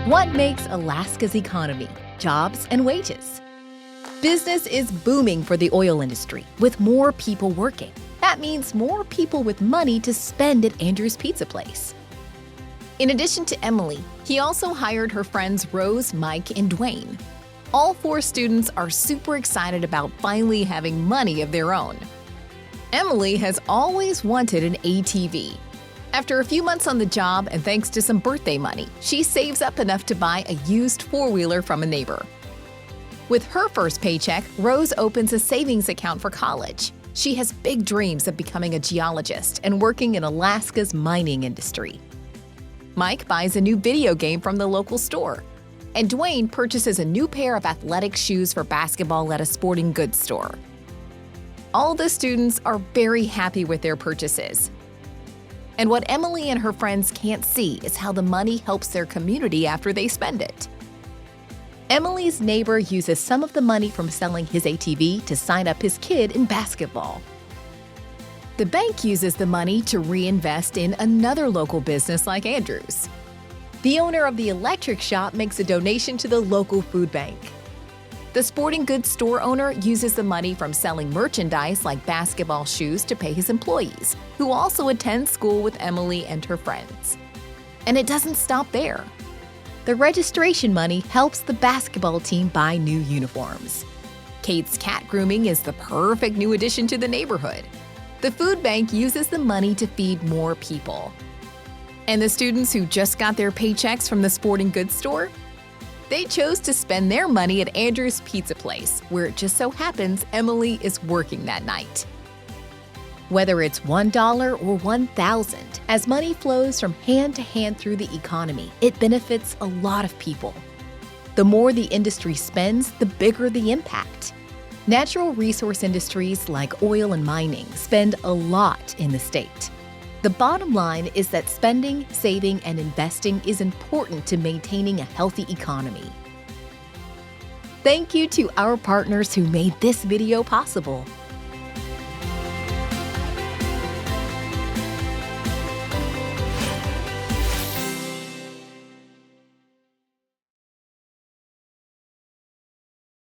What makes Alaska's economy? Jobs and wages. Business is booming for the oil industry, with more people working. That means more people with money to spend at Andrew's Pizza Place. In addition to Emily, he also hired her friends Rose, Mike, and Dwayne. All 4 students are super excited about finally having money of their own. Emily has always wanted an ATV. After a few months on the job and thanks to some birthday money, she saves up enough to buy a used 4-wheeler from a neighbor. With her first paycheck, Rose opens a savings account for college. She has big dreams of becoming a geologist and working in Alaska's mining industry. Mike buys a new video game from the local store. And Dwayne purchases a new pair of athletic shoes for basketball at a sporting goods store. All the students are very happy with their purchases. And what Emily and her friends can't see is how the money helps their community after they spend it. Emily's neighbor uses some of the money from selling his ATV to sign up his kid in basketball. The bank uses the money to reinvest in another local business like Andrew's. The owner of the electric shop makes a donation to the local food bank. The sporting goods store owner uses the money from selling merchandise like basketball shoes to pay his employees, who also attend school with Emily and her friends. And it doesn't stop there. The registration money helps the basketball team buy new uniforms. Kate's cat grooming is the perfect new addition to the neighborhood. The food bank uses the money to feed more people. And the students who just got their paychecks from the sporting goods store? They chose to spend their money at Andrew's Pizza Place, where it just so happens Emily is working that night. Whether it's $1 or $1,000, as money flows from hand to hand through the economy, it benefits a lot of people. The more the industry spends, the bigger the impact. Natural resource industries like oil and mining spend a lot in the state. The bottom line is that spending, saving, and investing is important to maintaining a healthy economy. Thank you to our partners who made this video possible.